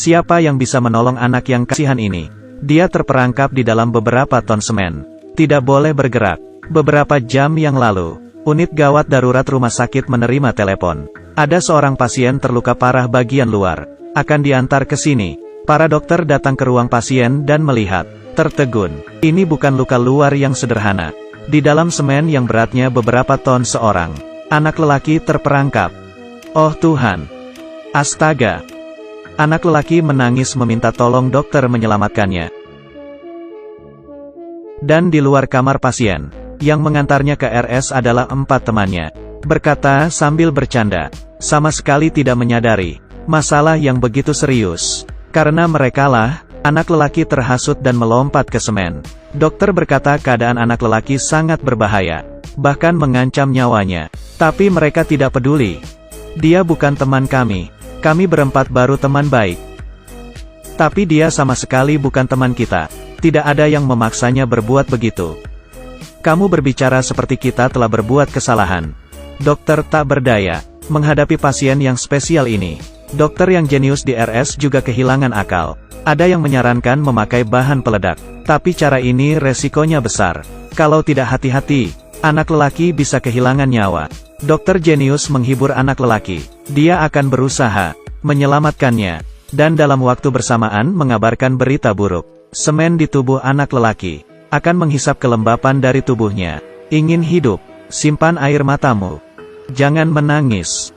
Siapa yang bisa menolong anak yang kasihan ini? Dia terperangkap di dalam beberapa ton semen. Tidak boleh bergerak. Beberapa jam yang lalu, unit gawat darurat rumah sakit menerima telepon. Ada seorang pasien terluka parah bagian luar. Akan diantar ke sini. Para dokter datang ke ruang pasien dan melihat. Tertegun. Ini bukan luka luar yang sederhana. Di dalam semen yang beratnya beberapa ton seorang anak lelaki terperangkap. Oh Tuhan. Astaga. Anak lelaki menangis meminta tolong dokter menyelamatkannya. Dan di luar kamar pasien, yang mengantarnya ke RS adalah 4 temannya. Berkata sambil bercanda, sama sekali tidak menyadari masalah yang begitu serius. Karena merekalah, anak lelaki terhasut dan melompat ke semen. Dokter berkata keadaan anak lelaki sangat berbahaya, bahkan mengancam nyawanya. Tapi mereka tidak peduli. Dia bukan teman kami. Kami berempat baru teman baik. Tapi dia sama sekali bukan teman kita. Tidak ada yang memaksanya berbuat begitu. Kamu berbicara seperti kita telah berbuat kesalahan. Dokter tak berdaya menghadapi pasien yang spesial ini. Dokter yang jenius di RS juga kehilangan akal. Ada yang menyarankan memakai bahan peledak. Tapi cara ini resikonya besar. Kalau tidak hati-hati, anak lelaki bisa kehilangan nyawa. Dokter jenius menghibur anak lelaki. Dia akan berusaha menyelamatkannya. Dan dalam waktu bersamaan mengabarkan berita buruk. Semen di tubuh anak lelaki akan menghisap kelembapan dari tubuhnya. Ingin hidup, simpan air matamu. Jangan menangis.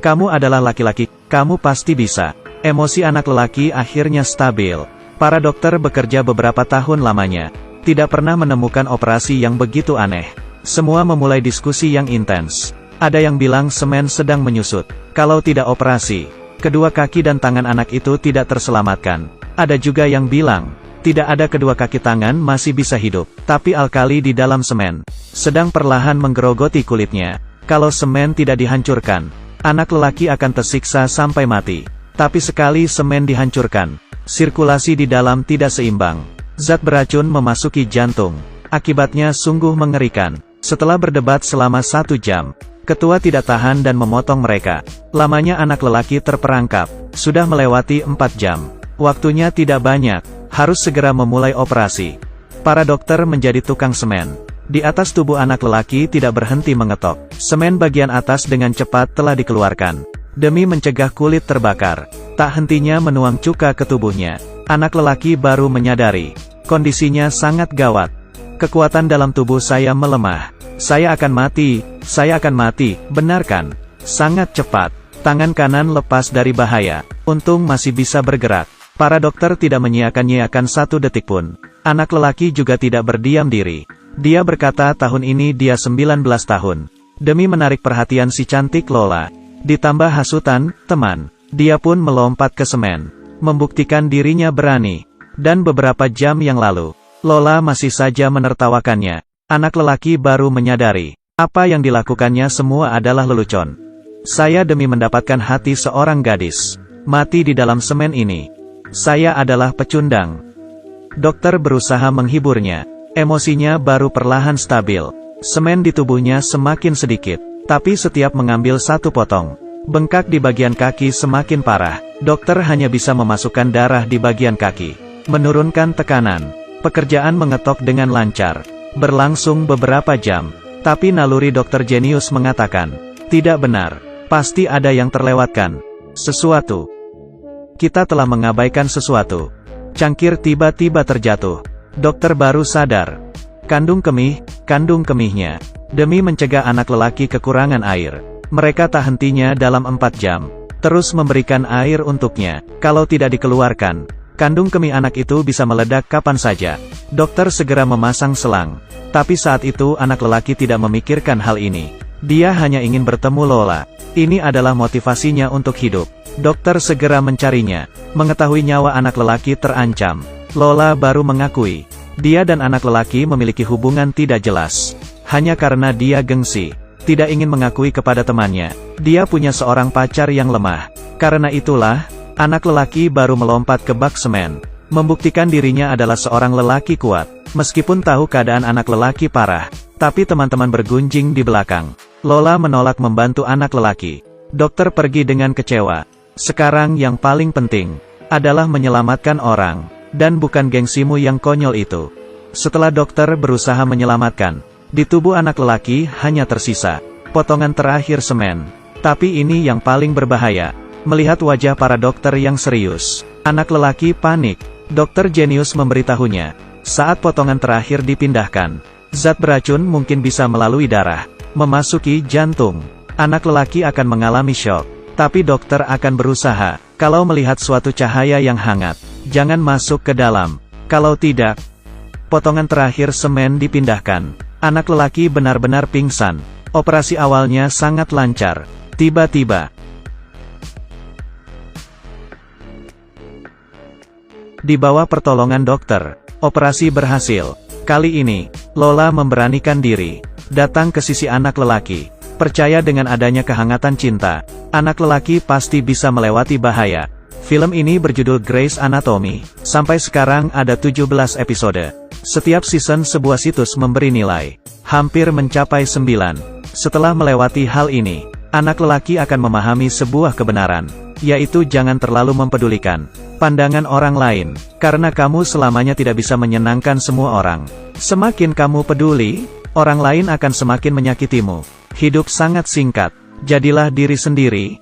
Kamu adalah laki-laki, kamu pasti bisa. Emosi anak lelaki akhirnya stabil. Para dokter bekerja beberapa tahun lamanya. Tidak pernah menemukan operasi yang begitu aneh. Semua memulai diskusi yang intens. Ada yang bilang semen sedang menyusut. Kalau tidak operasi, kedua kaki dan tangan anak itu tidak terselamatkan. Ada juga yang bilang, tidak ada kedua kaki tangan masih bisa hidup. Tapi alkali di dalam semen sedang perlahan menggerogoti kulitnya. Kalau semen tidak dihancurkan, anak lelaki akan tersiksa sampai mati. Tapi sekali semen dihancurkan, sirkulasi di dalam tidak seimbang. Zat beracun memasuki jantung. Akibatnya sungguh mengerikan. Setelah berdebat selama 1 jam, ketua tidak tahan dan memotong mereka. Lamanya anak lelaki terperangkap. Sudah melewati 4 jam. Waktunya tidak banyak. Harus segera memulai operasi. Para dokter menjadi tukang semen. Di atas tubuh anak lelaki tidak berhenti mengetok. Semen bagian atas dengan cepat telah dikeluarkan. Demi mencegah kulit terbakar. Tak hentinya menuang cuka ke tubuhnya. Anak lelaki baru menyadari. Kondisinya sangat gawat. Kekuatan dalam tubuh saya melemah. Saya akan mati. Saya akan mati. Benar kan? Sangat cepat. Tangan kanan lepas dari bahaya. Untung masih bisa bergerak. Para dokter tidak menyiakan-nyiakan 1 detik pun. Anak lelaki juga tidak berdiam diri. Dia berkata tahun ini dia 19 tahun. Demi menarik perhatian si cantik Lola. Ditambah hasutan, teman. Dia pun melompat ke semen. Membuktikan dirinya berani. Dan beberapa jam yang lalu, Lola masih saja menertawakannya. Anak lelaki baru menyadari. Apa yang dilakukannya semua adalah lelucon. Saya demi mendapatkan hati seorang gadis. Mati di dalam semen ini. Saya adalah pecundang. Dokter berusaha menghiburnya. Emosinya baru perlahan stabil. Semen di tubuhnya semakin sedikit. Tapi setiap mengambil 1 potong, bengkak di bagian kaki semakin parah. Dokter hanya bisa memasukkan darah di bagian kaki. Menurunkan tekanan. Pekerjaan mengetok dengan lancar. Berlangsung beberapa jam. Tapi naluri dokter jenius mengatakan, tidak benar. Pasti ada yang terlewatkan. Sesuatu. Kita telah mengabaikan sesuatu. Cangkir tiba-tiba terjatuh. Dokter baru sadar. Kandung kemihnya. Demi mencegah anak lelaki kekurangan air, mereka tak hentinya dalam 4 jam. Terus memberikan air untuknya. Kalau tidak dikeluarkan, kandung kemih anak itu bisa meledak kapan saja. Dokter segera memasang selang. Tapi saat itu anak lelaki tidak memikirkan hal ini. Dia hanya ingin bertemu Lola. Ini adalah motivasinya untuk hidup. Dokter segera mencarinya. Mengetahui nyawa anak lelaki terancam, Lola baru mengakui. Dia dan anak lelaki memiliki hubungan tidak jelas. Hanya karena dia gengsi. Tidak ingin mengakui kepada temannya. Dia punya seorang pacar yang lemah. Karena itulah, anak lelaki baru melompat ke bak semen. Membuktikan dirinya adalah seorang lelaki kuat. Meskipun tahu keadaan anak lelaki parah. Tapi teman-teman bergunjing di belakang. Lola menolak membantu anak lelaki. Dokter pergi dengan kecewa. Sekarang yang paling penting, adalah menyelamatkan orang, dan bukan gengsimu yang konyol itu. Setelah dokter berusaha menyelamatkan, di tubuh anak lelaki hanya tersisa potongan terakhir semen. Tapi ini yang paling berbahaya. Melihat wajah para dokter yang serius, anak lelaki panik. Dokter jenius memberitahunya, saat potongan terakhir dipindahkan, zat beracun mungkin bisa melalui darah, memasuki jantung. Anak lelaki akan mengalami syok. Tapi dokter akan berusaha, kalau melihat suatu cahaya yang hangat, jangan masuk ke dalam. Kalau tidak, potongan terakhir semen dipindahkan. Anak lelaki benar-benar pingsan. Operasi awalnya sangat lancar. Tiba-tiba, di bawah pertolongan dokter, operasi berhasil. Kali ini, Lola memberanikan diri, datang ke sisi anak lelaki. Percaya dengan adanya kehangatan cinta, anak lelaki pasti bisa melewati bahaya. Film ini berjudul Grey's Anatomy. Sampai sekarang ada 17 episode. Setiap season sebuah situs memberi nilai hampir mencapai 9. Setelah melewati hal ini, anak lelaki akan memahami sebuah kebenaran, yaitu jangan terlalu mempedulikan pandangan orang lain, karena kamu selamanya tidak bisa menyenangkan semua orang. Semakin kamu peduli, orang lain akan semakin menyakitimu. Hidup sangat singkat, jadilah diri sendiri,